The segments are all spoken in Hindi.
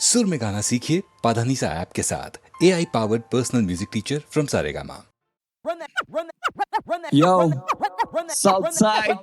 सुर में गाना सीखिए पाधानीसा ऐप के साथ AI powered personal music teacher from Saregama. Yo, Southside,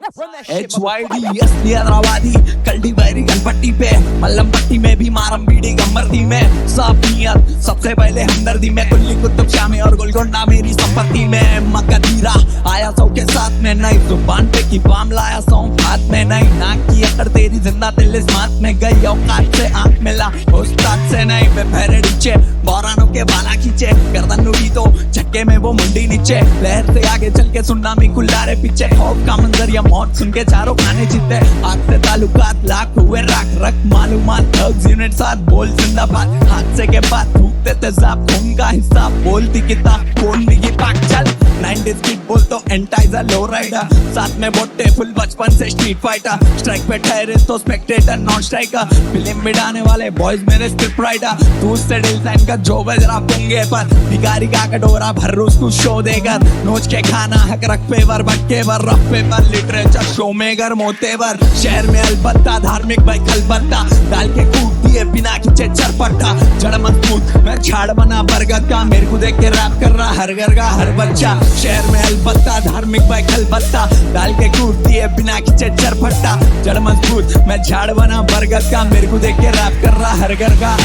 HYD, असली हैदराबादी, कल्टीवेरी गनपट्टी पे, मल्लम पट्टी में भी मारम बीड़ी गम्मर्दी में, सब नियत, सबसे पहले हमदर्दी में, कुल्ली कुतुब शामी और गोलकोंडा मेरी संपत्ति में, मकदीरा आया सौ के साथ में नहीं, जुबान पे की बाम लाया सौ हाथ में नहीं, नाक की अकड़ तेरी जिंदा दिल इस मात में गई, औकात से आंख मिला, उस्ताद से नहीं, वे फेरे नीचे, बौरानों के बाला खींचे, गर्दन उड़ी तो झटके में वो मुंडी नीचे, लहर से आगे चल के सुनामी कुल्लारे पीछे, खौफ का मंजर या मौत सुन के चारों खाने जीते, आग से ताल्लुकात लाख हुए राख रख मालूमात ड्रग्स यूनिट साथ बोल जिंदाबाद, हादसे के बाद थूकते थे साफ खून का हिस्सा बोलती किताब बोलने की पाक चल 90s किड बोल तो एंटाइजर लो राइडर, साथ में बोटे फुल बचपन से स्ट्रीट फाइटर, स्ट्राइक पे ठहरे तो स्पेक्टेटर नॉन स्ट्राइकर, फिल्म मिटाने वाले बॉयज मेरे स्क्रिप्ट राइटर, तू उससे दिल साइन का जो बजरा पुंगे पर, भिखारी का कटोरा भर रोज तू शो देकर, नोच के खाना हक रख पेवर भटके वर रफ पेपर लिटरेचर शो मेकर मोतेवर, शहर में अलबत्ता धार्मिक भाई खलबत्ता, डाल के कूद दिए बिना खींचे चरपट्टा, जड़ मजबूत मैं झाड़ बना बरगद का, मेरे को देख के रैप कर रहा हर घर का हर बच्चा, शहर में अलबत्ता धार्मिक भाई खलबत्ता, डाल के कूद दिए बिना खींचे चरपट्टा, जड़ मजबूत मैं झाड़ बना बरगद का, मेरे को देख के रैप कर रहा हर घर का,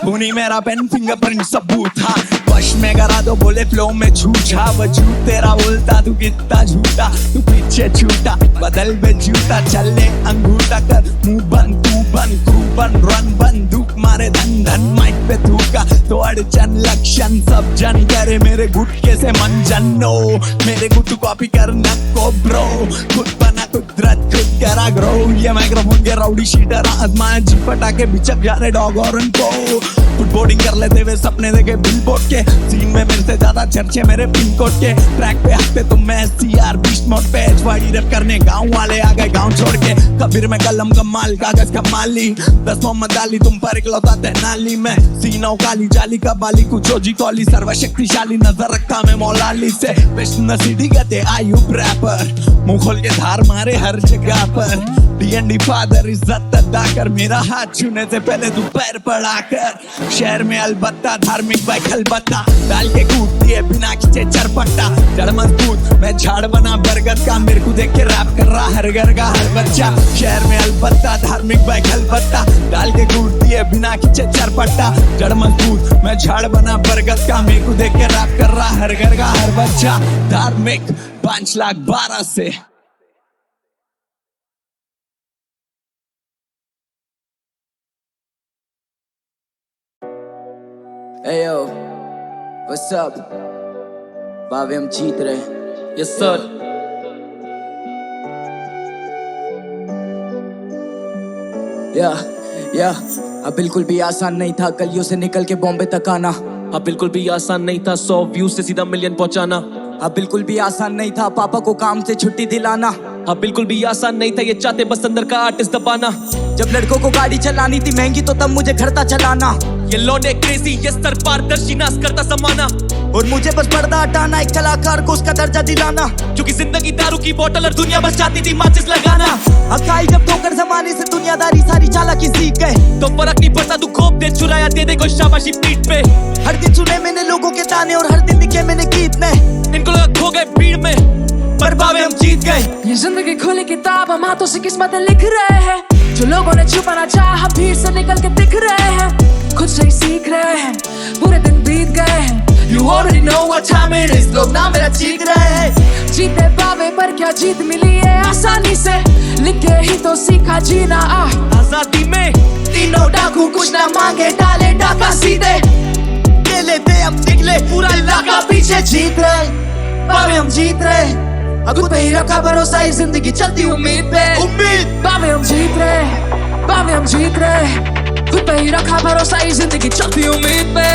खूनी मेरा पेन फिंगरप्रिंट सबूत था, वश में करा दो बोले फ्लो में झूठा, वजूद तेरा बोलता तू कितना झूठा, तू पीछे छूटा बदल में झूठा, चलने अंगूठा कर मुंह बंद तू बंद तू बन रन बंदूक मारे धन धन माइक पे थूका, तो अड़चन लक्षण सब जन करे मेरे गुटके से मन जनो, मेरे गुट कॉपी करना को ब्रो, खुद बना कुदरत खुद करा ग्रो, ये माइक्रोफोन के राउडी शीटर आजमाया जी पटाके बिचक जा रहे डॉग और उनको फुटबोर्डिंग कर लेते हुए सपने देखे बिलबोर्ड के, सीन में मेरे से ज्यादा चर्चे मेरे पिन कोड के, ट्रैक पे हफ्ते तुम मैं CR बीस्ट मोड पे HYD रैप करने गांव वाले आ गए गांव छोड़ के, कबीर में कलम कमाल कागज का माली, 10 मोहम्मद अली तुम पर इकलौता तेनाली में, सीनों काली जाली का बाली कुछ ओजी कॉली, सर्वशक्तिशाली नजर रखा मैं मौलाली से, विष्णु सीढ़ी गते आयुब रैपर, मुंह खोल के धार मारे हर जगह पर, D&D फादर इज्जत अदा कर, मेरा हाथ छूने से पहले तू पैर पड़ा कर, शहर में अलबत्ता धार्मिक भाई खलबत्ता, डाल के कूद दिए बिना खींचे चरपट्टा, जड़ मजबूत मैं झाड़ बना बरगद का, मेरे को देख के रैप कर रहा हर घर का हर बच्चा, शहर में अलबत्ता धार्मिक भाई खलबत्ता, डाल के कूद दिए बिना खींचे चरपट्टा, जड़ मजबूत मैं झाड़ बना बरगद का, मेरे को देख के रैप कर रहा हर घर का हर बच्चा, धार्मिक 5,12,000 से। Hey yo, what's up? भावे हम जीत रहे। Yes sir. अब बिल्कुल भी आसान नहीं था गलियों से निकल के बॉम्बे तक आना, अब बिल्कुल भी आसान नहीं था 100 व्यूज से सीधा मिलियन पहुंचाना, अब बिल्कुल भी आसान नहीं था पापा को काम से छुट्टी दिलाना, अब बिल्कुल भी आसान नहीं था ये चाहते बस अंदर का आर्टिस्ट दबाना, जब लड़कों को गाड़ी चलानी थी महंगी तो तब मुझे घर था चलाना, ये लौंडे क्रेजी ये सर पारदर्शी नाश करता समाना, और मुझे बस पर्दा हटाना एक कलाकार को उसका दर्जा दिलाना, क्योंकि जिंदगी दारू की बोतल और दुनिया बस चाहती थी माचिस लगाना, अकाई जब ठोकर जमाने से दुनियादारी सारी चालाकी सीख गए, तो फर्क नहीं पड़ता तू खोप दे चुराया दे दे कोई शाबाशी पीठ पे, हर दिन सुने मैंने लोगों के ताने और हर दिन लिखे मैंने गीत में, इनको लगा खो गए भीड़ में पर भावे हम जीत गए, ये जिंदगी खुली किताब हम हाथों से किस्मतें लिख रहे हैं, जो लोगों ने छुपाना चाहा भीड़ से निकल के दिख रहे हैं, खुद से ही सीख रहे हैं, पूरे दिन बीत गए हैं, You already know what time it is, लोग ना मेरा चीख रहे हैं, जीते पावे पर क्या जीत मिली है आसानी से, लिखे ही तो सीखा जीना आजादी में तीनों डाकू कुछ ना मांगे डाले डाका सीधे, ले लेते हम निकले पूरा इलाका पीछे जीत रहे, पावे हम जीत रहे, खुद पे ही रखा भरोसा इस जिंदगी चलती उम्मीद पे, उम्मीद पावे हम जीत रहे, पावे हम जीत रहे, खुद पे ही रखा भरोसा इस जिंदगी चलती उम्मीद पे,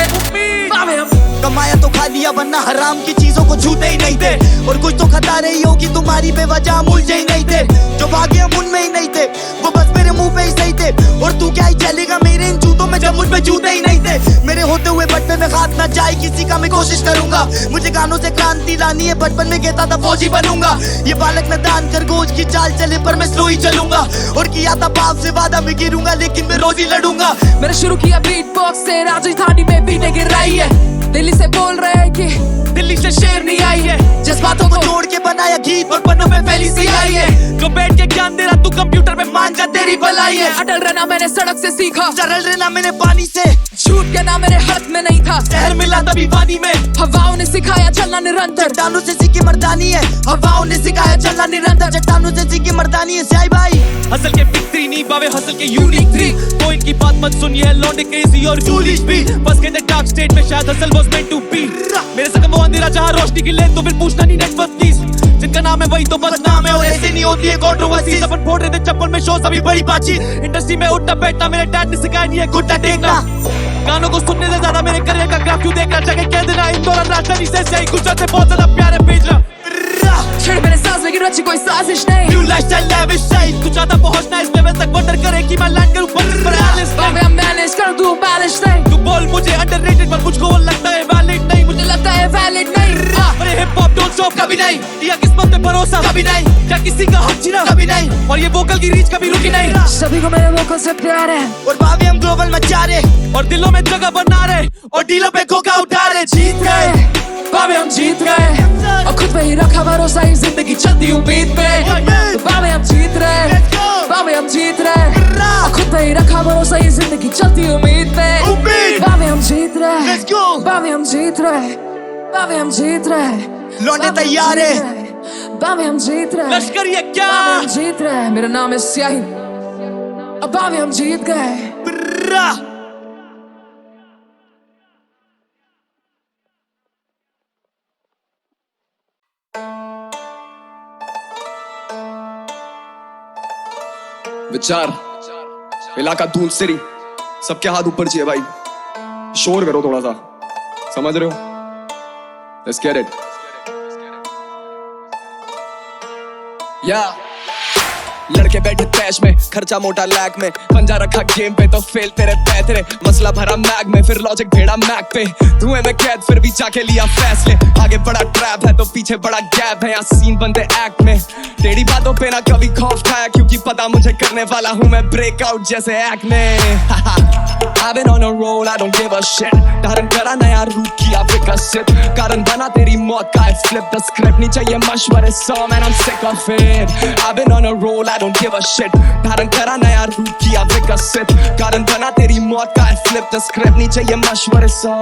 पावे हम कमाया तो खा लिया वरना हराम की चीजों को छूते ही नहीं थे, और कुछ तो खता रही होगी तुम्हारी बेवजह मुलझे ही नहीं थे, जो भागे हम उनमें ही नहीं थे, वो बस मेरे मुंह पे ही सही थे, और तू क्या ही चलेगा मेरे इन जूतों में जब मुझ पे जूते ही नहीं थे, मेरे रोते हुए बटवे में हाथ ना जाए किसी का, मैं कोशिश करूंगा। मुझे गानों से क्रांति लानी है, बचपन में कहता था फौजी बनूंगा। ये बालक मैदान खरगोश की चाल चले पर मैं स्लो ही चलूंगा। और किया था बाप से वादा मैं गिरूंगा, लेकिन मैं रोज ही लड़ूंगा। मैंने शुरू किया बीट बॉक्स से, राजधानी में बीटें गिराई है। दिल्ली से बोल रहे हैं कि दिल्ली से शेर नहीं आई है। जज्बातों को जोड़ के बनाया गीत और पन्नों में पहली सी आई है। जो बैठ के ज्ञान दे रहा तू कंप्यूटर में मान जा तेरी भलाई है। अटल रहना मैंने सड़क से सीखा, सरल रहना मैंने पानी से, झूठ कहना मेरे हाथ में नहीं था। शहर मिला तभी पानी में, हवाओं ने सिखाया चलना निरंतर। चट्टानों से सीखी मर्दानी है, हवाओं ने सिखाया चलना निरंतर। चट्टानों से सीखी मर्दानी है साई भाई। हसल के फिक्री नहीं बावे हसल के यूनिक थ्री। तो इनकी बात मत सुनिए, लौंडे क्रेजी और जूलिश भी बस के डार्क स्टेट में शायद hustle was meant to be. मेरे सकम वो अंधेरा जहां रोशनी की ले तो फिर पूछना नहीं नेटवर्क प्लीज। जिनका नाम है वही तो बस नाम है, और ऐसे नहीं होती है कंट्रोवर्सी। अपन फोड़ रहे थे चप्पल में शो सभी बड़ी बातचीत। इंडस्ट्री में उठना बैठना मेरे डैड ने सिखाया नहीं है घुटना टेकना। गानों को सुनने से ज्यादा मेरे करियर का ग्राफ क्यों देखना चाहिए, कह देना इन दौरान राजधानी से सही गुजरत से बहुत ज्यादा प्यारे भेज रहा। छिड़ मेरे सांस लेकिन रची कोई साजिश नहीं। न्यू लाइफस्टाइल लैविश स्टाइल, तू चाहता पहुंचना इस लेवल तक, वंडर करे कि मैं लैंड करूं पर बाबे हम मैनेज कर दूं बैलेंस नहीं। तू बोल मुझे अंडररेटेड पर मुझको वो लगता है वैलिड नहीं। मुझे लगता है वैलिड नहीं। अरे हिप हॉप डोंट स्टॉप कभी नहीं, या किस्मत पे भरोसा कभी नहीं, क्या किसी का हक छीना कभी नहीं, और ये वोकल की रीच कभी रुकी नहीं। सभी को मेरे वोकल से प्यार है, और भाभी हम ग्लोबल मचा रहे, और दिलों में जगह बना रहे, और डीलों पे खोखा उठा रहे। जीत गए बाबे हम जीत गए, और खुद पे ही रखा भरोसा, ही जिंदगी चलती उम्मीद पे। बाबे हम जीत रहे, बाबे हम जीत रहे, और खुद पे ही रखा भरोसा, ही जिंदगी चलती उम्मीद पे। बाबे हम जीत रहे, Let's go! बाबे हम जीत रहे, बाबे हम जीत रहे। लौंडे तैयार है, बाबे हम जीत रहे, लश्कर ये क्या? बाबे हम जीत रहे। मेरा नाम है स्याही, अब बाबे हम जीत गए। विचार इलाका धूल सिरी, सबके हाथ ऊपर चाहिए भाई। शोर करो थोड़ा सा, समझ रहे हो? Let's get it. Yeah. लड़के बैठे तैश में, खर्चा मोटा लैग में, पंजा रखा गेम पे तो फेल तेरे पैतरे। मसला भरा मैग में, फिर लॉजिक भेड़ा मैग पे। धुएं में कैद फिर भी जाके लिया फैसले। आगे बड़ा ट्रैप है तो पीछे बड़ा गैप है, यहाँ सीन बनते एक्ट में। टेढ़ी बातों पे ना कभी खौफ खाया, क्योंकि पता मुझे करने वाला हूँ मैं ब्रेकआउट जैसे एक्ट में। I've been on a roll, I don't give a shit. धारण करा नया रूप किया विकसित, कारण बना तेरी मौत का flip the script। नहीं चाहिए मशवरे सौ, man I'm sick of it. I've been on a roll, I don't give a shit. धारण करा नया रूप किया विकसित, कारण बना तेरी मौत का flip the script। नहीं चाहिए मशवरे सौ,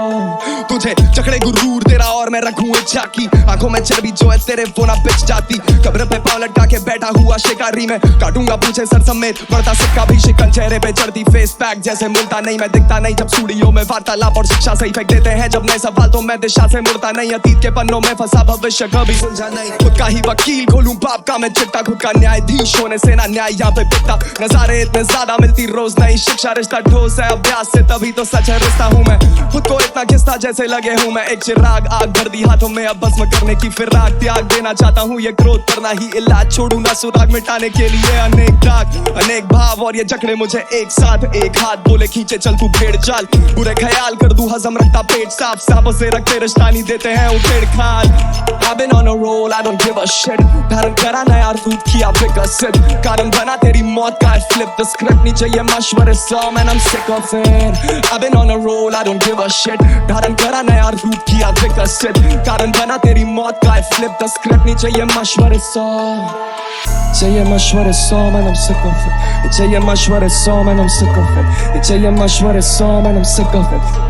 तुझे चकड़े गुरूर तेरा और मैं रखूं एक झांकी। आंखों में चर्बी जो है तेरे वो ना बिच जाती। कब्र पे पांव लटका के बैठा हुआ शिकारी में, काटूंगा पूछे सर समेत, बढ़ता सिक्का भी शिकन चेहरे पे चढ़ती फेस पैक जैसे मुड़ता नहीं मैं दिखता नहीं। जब स्टूडियो में वार्तालाप और शिक्षा सही फेंक देते हैं जब नए सवाल, तो मैं दिशा से मुड़ता नहीं। अतीत के पन्नों में फंसा भविष्य कभी सुलझा नहीं। खुद का ही वकील खोलूं बाप का मैं चिट्टा, खुद का न्यायाधीश होने से ना न्याय यहाँ पे बिकता। नजारे इतने ज्यादा मिलती रोज नई शिक्षा, रिश्ता ठोस है अभ्यास से तभी तो सच है रिश्ता हूँ मैं। खुद को इतना घिसता जैसे लगे हूँ मैं एक चिराग, आग भर दी हाथों में अब भस्म करने की फिराक। त्याग देना चाहता हूँ ये क्रोध करना ही इलाज, छोड़ू ना सुराग मिटाने के लिए अनेक दाग अनेक भाव, और ये जकड़े मुझे एक साथ। एक हाथ बोले खींचे चल तू भेड़ चाल, बुरे ख्याल कर दूं हजम रखता पेट साफ। सांपों से रखते रिश्ता नहीं देते हैं उठेड़ खाल। I've been on a roll, I don't give a shit. धारण करा नया रूप किया विकसित, कारण बना तेरी मौत का flip the script। नहीं चाहिए मशवरे सौ, man I'm sick of it. I've been on a roll, I don't give a shit. धारण करा नया रूप किया विकसित, कारण बना तेरी मौत का flip the script। नहीं चाहिए मशवरे सौ, चाहिए मशवरे सौ, man I'm sick of it. चाहिए मशवरे सौ, man I'm sick of it. चाहिए मशवरे सौ, man I'm sick of it.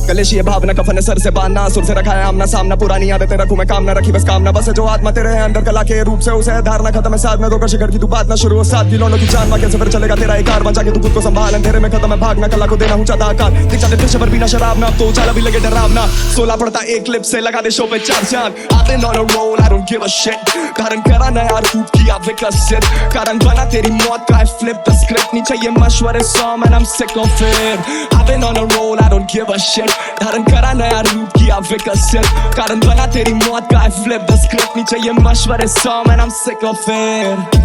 कलेशी ये भावना कफन सर से बांधना, सुर से रखा है आमना सामना। पुरानी आदतें रखूं मैं काम ना रखी बस कामना, बस है जो आत्मा तेरे है अंदर कला के रूप से उसे है धारना। खत्म है साथ में तो शिखर की तू बात ना शुरू हो, साथ की लौंडों की जान मां कैसे फिर चलेगा तेरा एक कार बचा के तू खुद को संभाल। अंधेरे में खत्म है भागना, कला को देना हूं चाहता आकार। दीक्षा दे पेशे पर बिना शराब ना, अब तो उजाला भी लगे डरावना। 16 पड़ता एक क्लिप से लगा दे शो पे 4 चांद। I've been on a roll, I don't give a shit. धारण करा नया रूप किया विकसित, कारण बना तेरी मौत का flip the script। नहीं चाहिए मशवरे सौ, man I'm sick of it. I've been on a roll, I don't give a shit. धारण करा नया रूप किया विकसित, कारण बना तेरी मौत का flip the script। नहीं चाहिए मशवरे सौ, man I'm sick of it.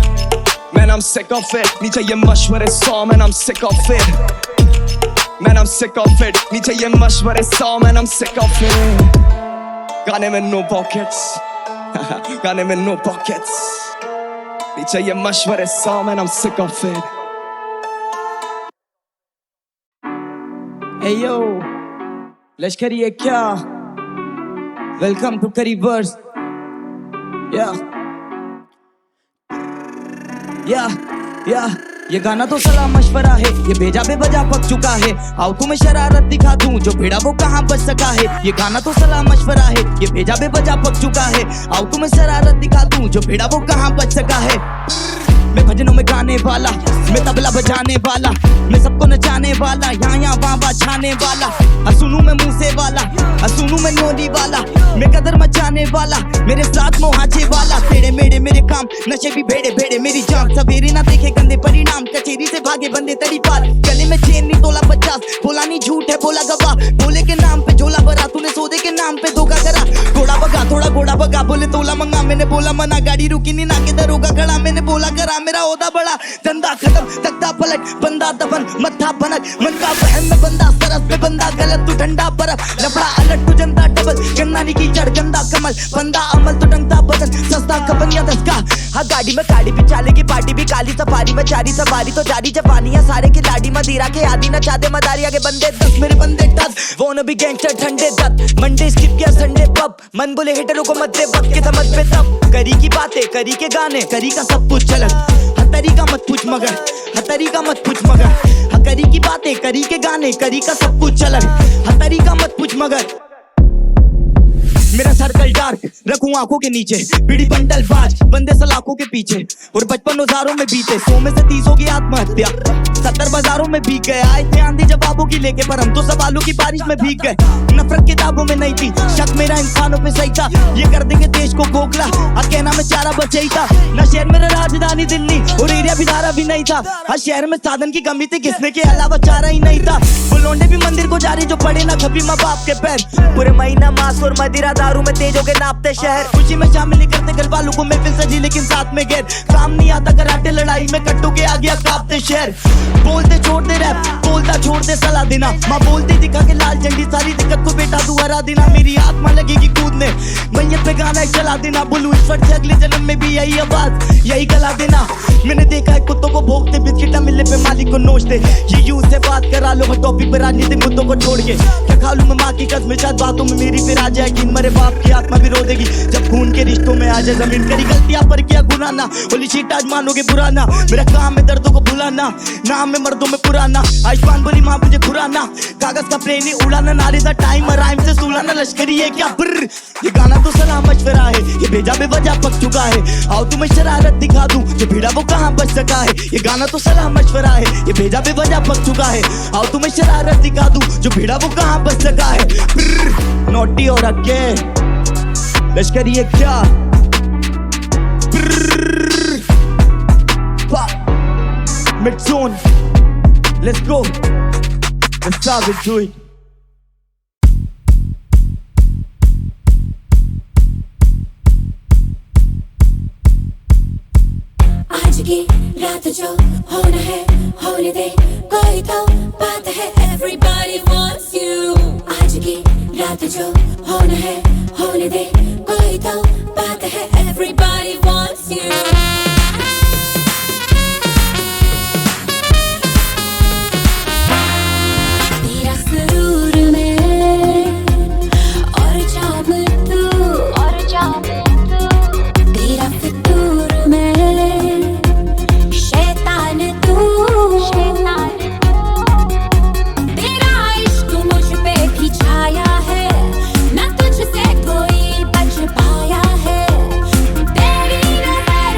Man I'm sick of it. नहीं चाहिए मशवरे सौ, man I'm sick of it. Man I'm sick of it. नहीं चाहिए मशवरे 100 man I'm sick of it. गाने में no pockets. गाने में no pockets. नहीं चाहिए मशवरे 100 man I'm sick of it. Hey yo, लश्करी है क्या? Welcome to Curry Verse. Yeah. ये गाना तो सलाह मशवरा है, ये भेजा बेवजह पक चुका है। आओ तुम्हें शरारत दिखा दूं, जो भिड़ा वो कहाँ बच सका है। ये गाना तो सलाह मशवरा है, ये भेजा बेवजह पक चुका है। आओ तुम्हें शरारत दिखा दूं, जो भिड़ा वो कहाँ बच सका है। मैं भजनों में गाने वाला, मैं तबला बजाने वाला, मैं सबको नचाने वाला, यहाँ वहाँ छाने वाला। सुनू मैं मूसे वाला, सुनू मैं नोली वाला, मैं कदर मचाने वाला, मेरे साथ मोहाचे वाला। टेढ़े मेढ़े मेरे काम, नशे भी भेड़े भेड़े मेरी जान। सवेरे ना देखे गंदे परिणाम, कचेरी से भागे बंदे तड़ी पार। गले में चेन नहीं तोला 50, बोला नहीं झूठ है बोला गवाह। बोले के नाम पे झोला भरा, तूने सौदे के नाम पे धोखा करा। घोड़ा भगा थोड़ा घोड़ा भगा, बोले तोला मंगा, मैंने बोला मना। गाड़ी रुकी नहीं ना के दरोगा खड़ा, मैंने बोला करा मेरा ओदा बड़ा। धंधा खत्म तख्ता पलट, बंदा दफन मत्था बनक। मन का बहन में बंदा सरस में बंदा गलत, तू ठंडा बर्फ लफड़ा अलट, तू जनता डबल। गन्ना नहीं कीचड़ गंदा कमल, बंदा अमल तो डंगता बदन। सस्ता कपन या 10 का। हाँ गाड़ी में गाड़ी भी चाले की पार्टी भी काली। सफारी में चारी सवारी तो जारी जवानी है। सारे की लाडी मदीरा के आदि न चाहते मदारी। आगे बंदे 10 मेरे बंदे 10, वो न भी गैंगस्टर ठंडे दत। मंडे स्किप किया संडे पब, मन बोले हिटरों को मत दे वक्त के समझ पे तब। करी की बातें करी के गाने, करी का सब कुछ चलन। तरीका मत पूछ मगर, तरीका मत पूछ मगर। करी की बातें करी के गाने, करी का सब कुछ चलन। तरीका मत पूछ मगर। मेरा सर्कल डार्क रखूं आंखों के नीचे, बीड़ी बंडल बाज बंदे सलाखों के पीछे। और 55 हजारों में बीते, 100 में से 30 की आत्महत्या। 70 बाजारों में भीग गए, आए थे आंधी जवाबों की लेके, पर हम तो सवालों की बारिश में भीग गए। नफरत किताबों में नहीं थी, शक मेरा इंसानों पे सही था। ये कर देंगे देश को खोखला, अब कहना में चारा बचे ही था। ना शहर मेरा राजधानी दिल्ली और एरिया भी धारा भी नहीं था। हर शहर में साधन की कमी थी, किसने के अलावा चारा ही नहीं था। वो लौंडे भी मंदिर को जा रही, जो पड़े ना कभी माँ बाप के पैर। पूरे महीना मांस और मदिरा दारू में तेजों के नापते शहर। खुशी में शामिल करते घर वालों को महफिल सजी, लेकिन साथ में गैर। काम नहीं आता कराटे लड़ाई में, कट्टू के आगे कांपते शहर। बोलते छोड़ते रैप, बोलता छोड़ते सलाह देना। माँ बोलती दिखा के लाल झंडी, सारी दिक्कत को बेटा तू हरा देना। मेरी आत्मा लगेगी कूदने, मैयत पे गाना चला देना। बोलूं ईश्वर से अगले जन्म में भी यही आवाज, यही गला देना। मैंने देखा है कुत्तों को भोगते, बिस्किटा मिलने पे मालिक को नोचते। ये यूं से बात करा लो टॉपिक पे राजनीतिक मुद्दों को छोड़ के। क्या खा लूं मैं माँ की कसम, शायद बातों में मेरी फिर आ जाएगी। मरे बाप की आत्मा भी रो देगी, जब खून के रिश्तों में आ जाए जमीन। करी गलतियां पर किया गुनाह ना, बोली शीट आज मानोगे पुराना। मेरा काम है दर्दों को भुलाना, नाम है मर्दों में पुराना। आयुष्मान बोली माँ मुझे खुराना, कागज का प्लेन ही उड़ाना। नारे दा टाइम राइम से सुलाना। लश्करी है क्या ब्र, ये गाना तो सलाह मशवरा है, ये भेजा बेवजह पक चुका है। आओ तुम्हें शरारत दिखा दूं, जो भिड़ा वो कहाँ बच सका है। ये गाना तो सलाह मशवरा है, ये भेजा बेवजह पक चुका है। आओ तुम्हें शरारत दिखा दूं, जो भिड़ा वो कहाँ बच सका है। नोटी और अक्के लश्करी है क्या? Mid zone, let's go. Let's start with do it. आज की रात जो होना है होने दे, कोई तो बात है। Everybody wants you. आज की रात जो होना है होने दे, कोई तो बात है। Everybody wants you. तेरा सुरूर में और जाम तू, और जाम तू। तेरा फितूर में शैतान तू, शैतान तू। तेरा इश्क मुझ पे भी छाया है, ना तुझसे कोई बच पाया है। तेरी नजर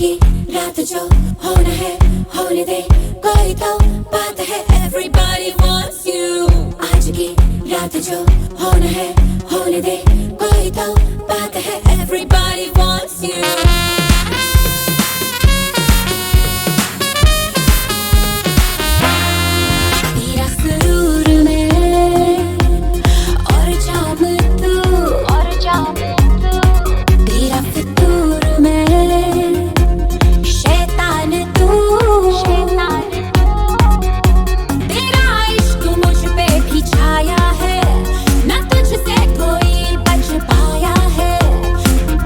की रात जो होना है होने दे कोई तो बात है everybody wants you आज की रात जो होना है होने दे कोई तो बात है everybody wants you तेरा सुरूर में और जाम तू तेरा फितूर में शैतान तू तेरा इश्क मुझ पे भी छाया है ना तुझसे कोई बच पाया है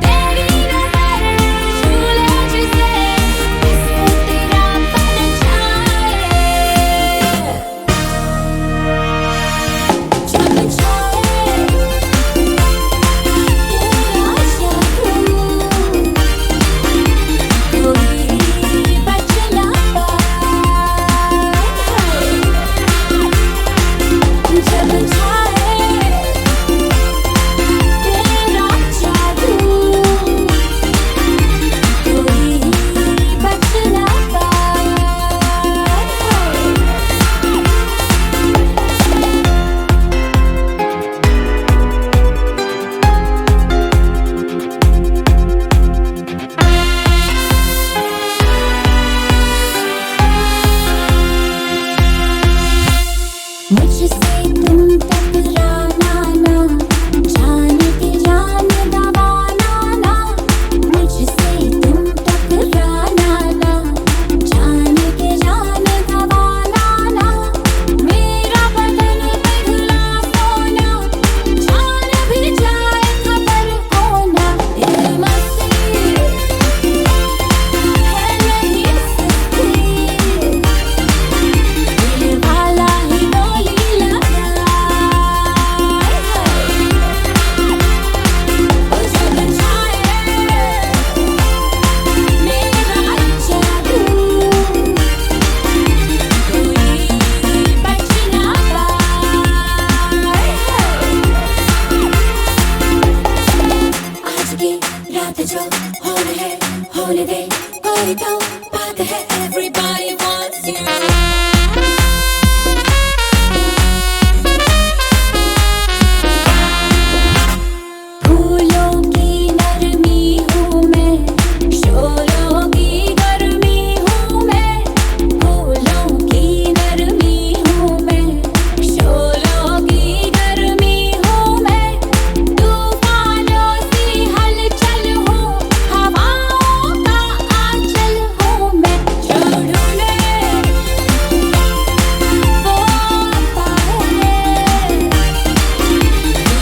तेरी नजर झूले जिसे इसको तेरा बन जाए जब जाए तेरा जादू कोई बच ना पाए जब जाए तेरा जादू कोई बच ना पाए मुझसे तुम टकराना ना जान के जान गवाना ना मुझसे तुम टकराना ना जान के जान गवाना ना मेरा बदन पिघला सोना जान भी जाए खबर होना दिल मस्ती है नहीं सकती दिल वाला ही बोली लगाए ओ जब जाए मेरा जादू कोई बच ना पाए आज की रात जो होने है होने दे कोई तो बात है everybody wants you फूलों की नरमी हूँ मैं शोलों की गर्मी हूँ मैं फूलों की नरमी हूँ मैं शोलों की गर्मी हूँ मैं तूफानों सी हलचल हूँ हवाओं का आंचल हूँ मैं जो ढूंढे वो पाए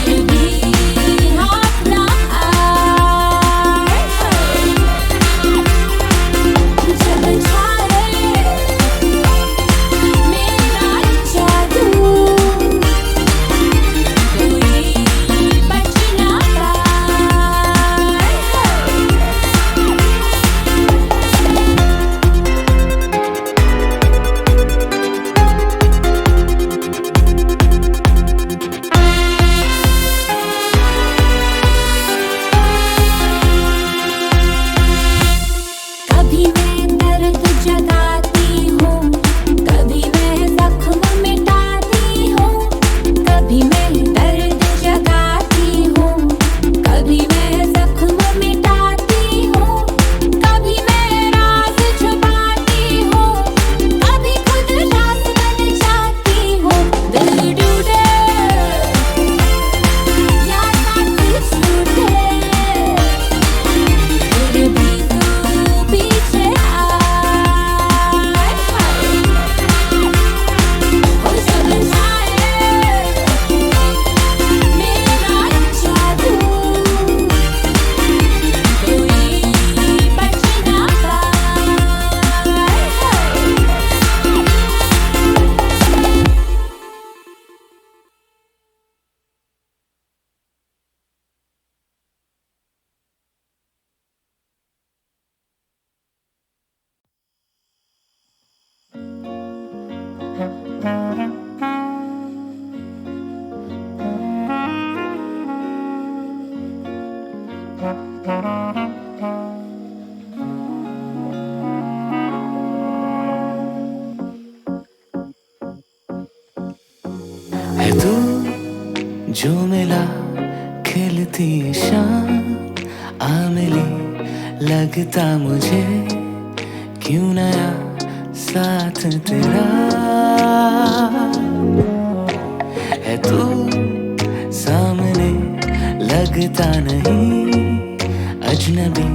फिर भी हाथ ना आए जब जाए मेरा जादू कोई बच ना कभी मैं दर्द जगाती हूँ कभी मैं जख्म मिटाती हूँ कभी मैं दर्द जगाती हूँ कभी मैं जख्म मिटाती हूँ कभी मैं राज छुपाती हूँ कभी खुद राज बन जाती हूँ दिल टूटे या साथ छूटे फिर भी तू पीछे आए ओ जब जाए मेरा जादू कोई बच ना पाए थी शाम आ मिली, लगता मुझे क्यों नया साथ तेरा है तू सामने, लगता नहीं अजनबी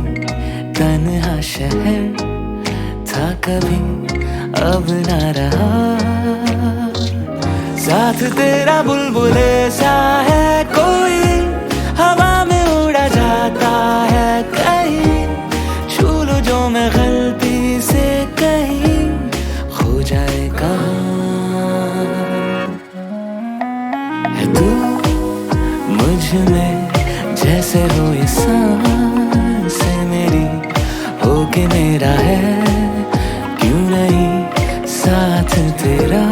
तन्हा शहर था कभी, अब ना रहा साथ तेरा। बुलबुले सा है कोई, हवा में उड़ा जाता है कहीं, छू लो जो मैं गलती से कहीं, खो जाए कहाँ है तू मुझ में, जैसे हो ये सांसें मेरी, हो के मेरा है क्यों नहीं साथ तेरा।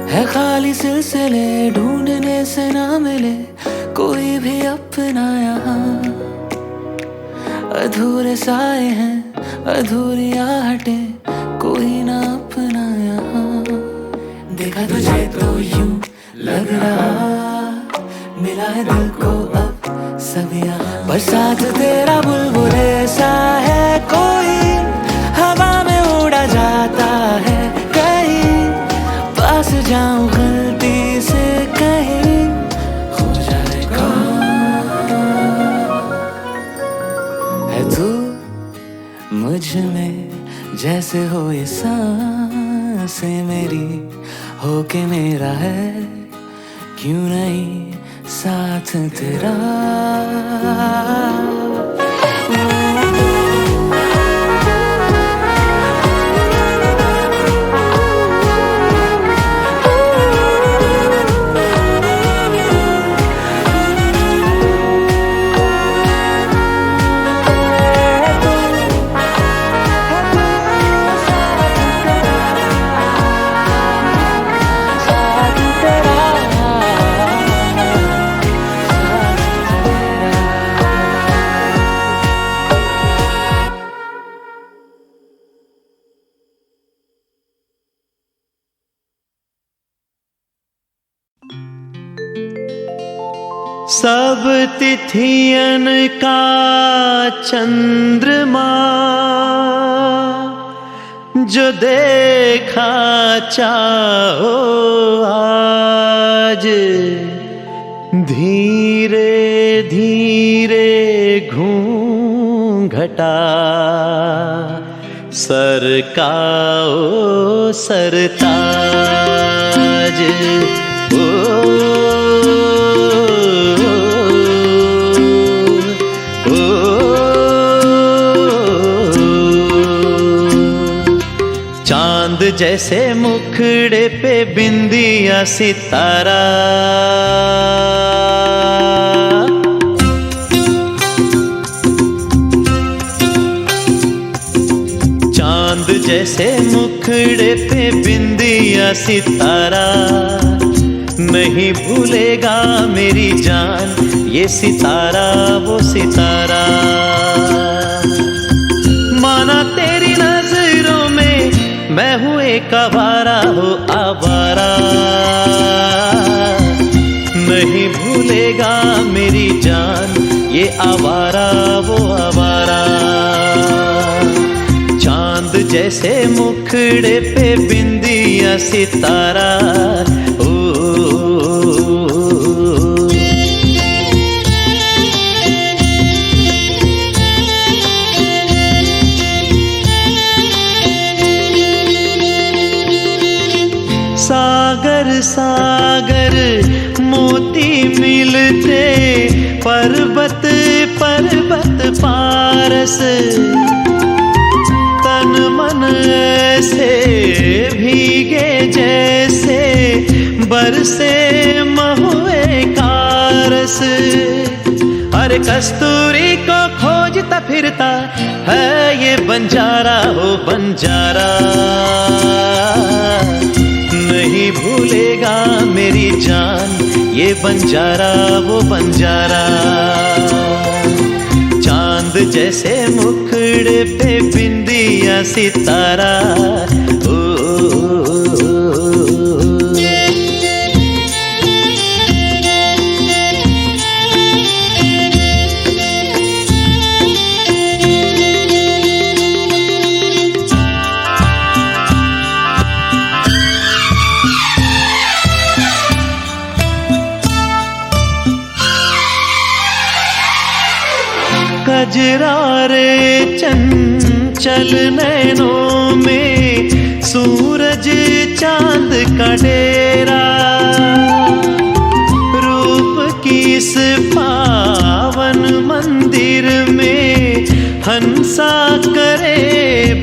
है खाली सिलसिले ढूंढने से ना मिले कोई भी अपना यहाँ, अधूरे साए हैं अधूरी आहटें, कोई ना अपना यहाँ। देखा तुझे तो यूं लग रहा मिला है दिल को अब सब यहाँ, बरसात तेरा बुलबुले सा है कोई, हवा में उड़ा जाता है कहीं, पास जाऊं गलती से कहीं, खो जाए कहाँ है तू मुझ में, जैसे हो ये सांसें मेरी, हो के मेरा है क्यों नहीं साथ तेरा। सब तिथियन का चंद्रमा, जो देखा चाहो आज, धीरे धीरे घूंघटा सरकाओ सरताज। ओ चांद जैसे मुखड़े पे बिंदिया सितारा, चांद जैसे मुखड़े पे बिंदिया सितारा, नहीं भूलेगा मेरी जान ये सितारा वो सितारा। माना तेरी नजरों में मैं हूँ एक आवारा हो आवारा, नहीं भूलेगा मेरी जान ये आवारा वो आवारा। चांद जैसे मुखड़े पे बिंदिया सितारा, ओ सागर सागर मोती मिलते पर्वत पर्वत पारस, तन मन ऐसे भीगे जैसे बरसे महुए कारस। अरे कस्तूरी को खोजता फिरता है ये बंजारा हो बंजारा, नहीं भूलेगा मेरी जान ये बंजारा वो बंजारा, चांद जैसे मुखड़े पे बिंदिया सितारा। ओ, कजरारे चंचल नैनों में सूरज चांद का डेरा, रूप की इस पावन मंदिर में हंसा करे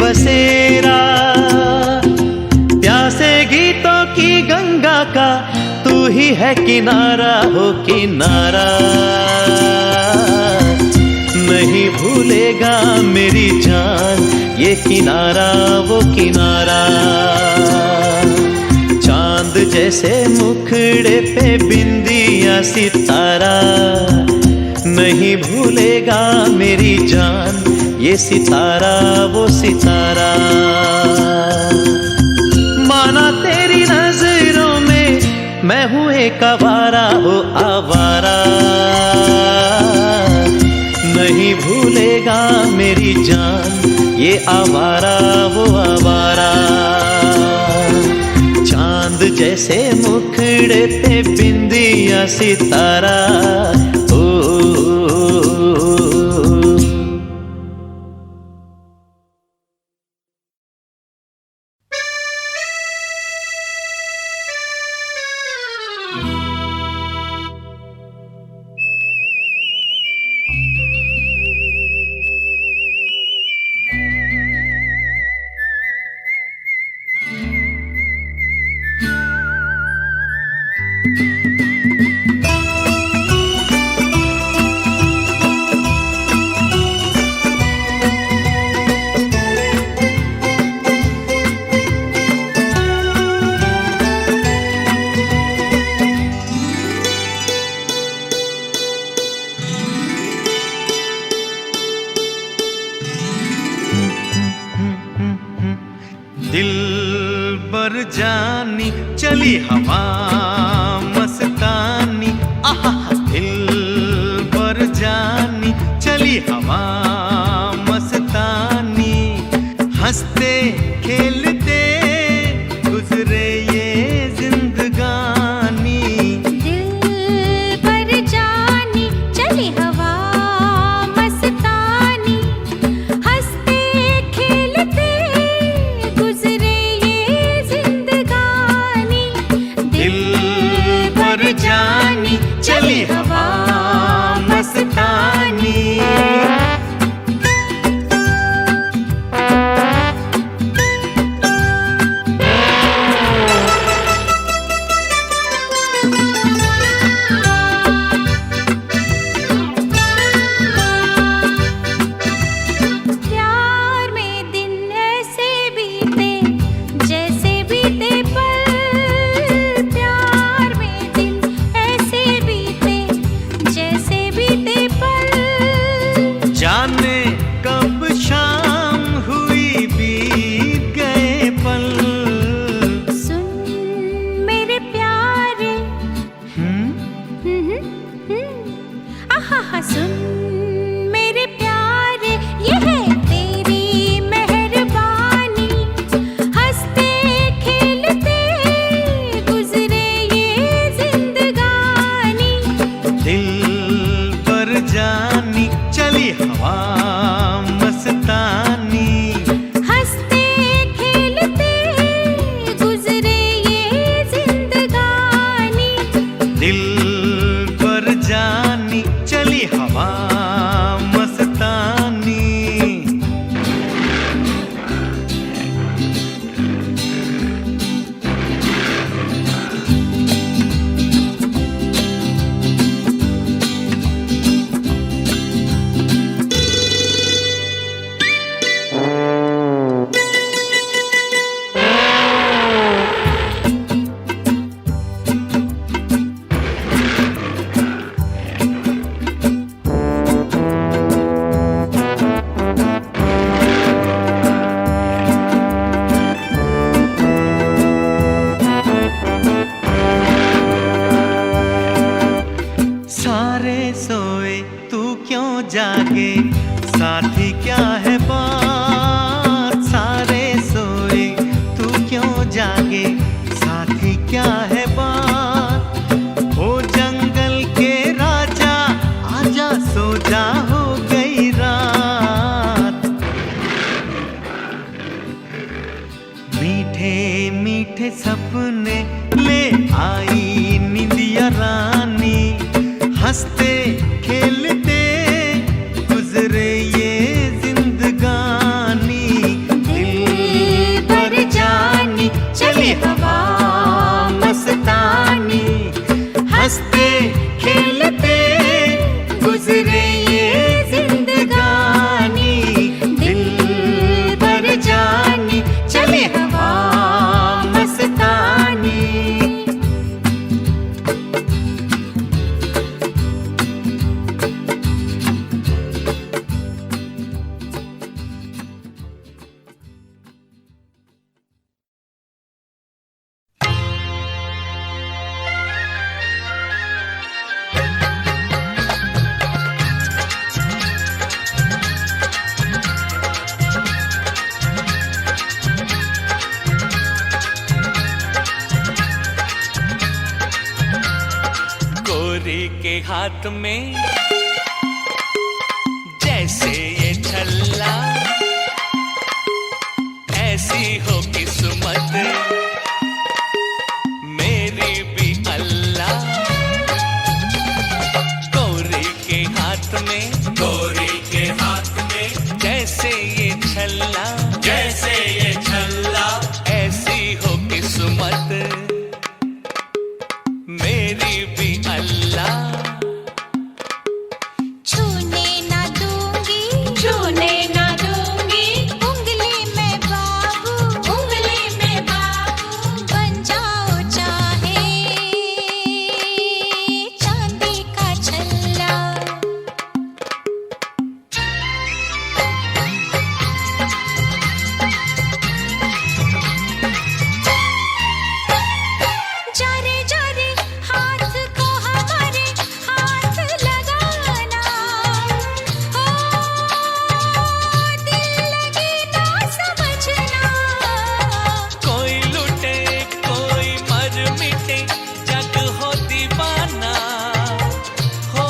बसेरा। प्यासे गीतों की गंगा का तू ही है किनारा हो किनारा, नहीं भूलेगा मेरी जान ये किनारा वो किनारा। चांद जैसे मुखड़े पे बिंदिया सितारा, नहीं भूलेगा मेरी जान ये सितारा वो सितारा। माना तेरी नजरों में मैं हूँ एक आवारा हो आवारा, नहीं भूलेगा मेरी जान ये आवारा वो आवारा। चांद जैसे मुखड़े पे बिंदिया सितारा। ओ, दिल बर जानी चली हवा मस्तानी, आहा दिल बर जानी चली हवा मस्तानी। हंसते खेलते गुजरे ये जिंदगानी, दिल पर जानी चली हवा मस्तानी। हंसते खेलते गुजरे ये जिंदगानी, दिल पर जानी चली हवा मस्तानी। प्यार में दिन ऐसे बीते जैसे बीते पल, प्यार में दिन ऐसे बीते जैसे बीते पल। जाने कब शाम हुई बीत गए पल। सुन मेरे प्यारे, आहा सुन मेरे प्यारे, ये है तेरी मेहरबानी। हंसते खेलते गुजरे ये जिंदगानी, दिल पर जानी चली हवा मस्तानी। हंसते खेलते गुजरे ये जिंदगानी, दिल पर जानी चली हवा मस्तानी। हंसते खेलते गुजरे ये जिंदगानी, दिल पर जानी चली हवा मस्तानी, हंसते खेलते गुजरे ये जिंदगानी, दिल पर जानी चली हवा मस्तानी। गोरी के हाथ में जैसे ये छल्ला, ऐसी हो किस्मत मेरी भी अल्लाह। गोरी के हाथ में, गोरी के हाथ में जैसे ये छल्ला, जैसे ये छल्ला, ऐसी हो किस्मत मेरी भी अल्लाह। छूने ना दूंगी, छूने ना दूंगी, उंगली में बाबू, उंगली में बाबू, बन जाओ चाहे चांदी का छल्ला। जारे जारे हाथ को हमारे हाथ लगाना, हो दिल लगे ना समझना। कोई लुटे कोई मर मिटे जग हो दीवाना, हो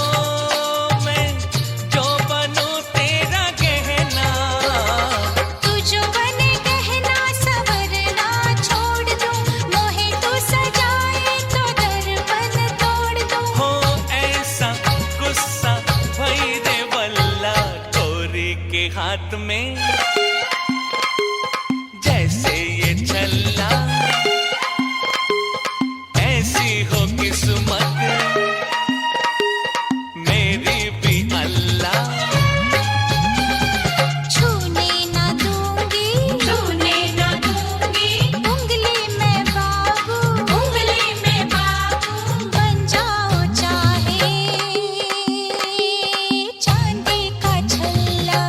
मैं जो बनूं तेरा गहना। तू जो बने गहना सवरना छोड़ दूं, मोहे तू सजाए तो दर्पण तोड़ दूं। हो ऐसा गुस्सा भई रे वल्ला, गोरी के हाथ में जैसे ये छल्ला, ऐसी हो किस्मत मेरी भी अल्लाह। छूने ना दूंगी, छूने ना दूंगी, उंगली में बाबू, उंगली में बाबू, बन जाओ चाहे चांदी का छल्ला।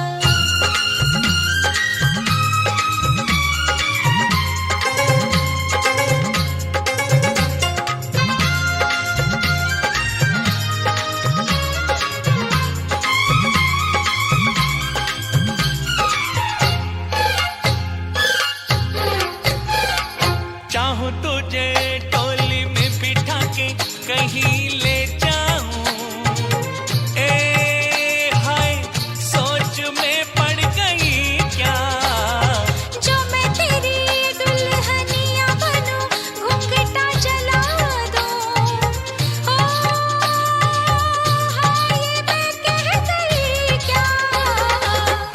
चाहूं तुझे टोली में बिठा के कहीं ले जाऊं, ए हाय सोच में पड़ गई क्या। जो मैं तेरी दुल्हनिया बनूं, घूंघटा जला दूं, हो हाँ ये मैं कह गई क्या।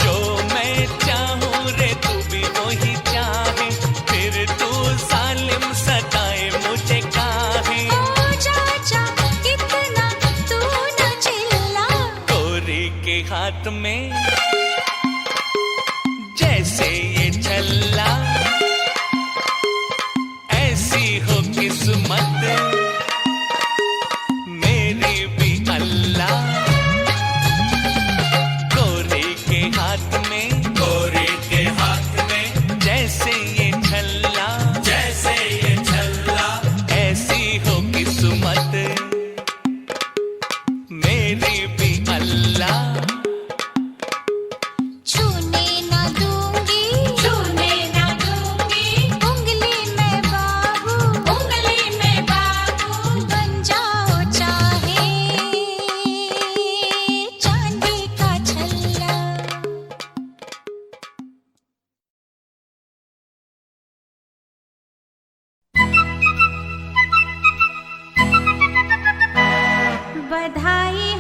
जो मैं चाहूं रे तू भी वही चाहे, फिर तू जालिम सताए मुझे काहे। ओ चाचा इतना तू न चिल्ला, गोरी के हाथ में जैसे ये छल्ला, ऐसी हो किस्मत मेरी भी अल्लाह। गोरी के हाथ में, गोरी के हाथ में जैसे ये छल्ला, जैसे ये छल्ला, ऐसी हो किस्मत मेरी भी अल्लाह। बधाई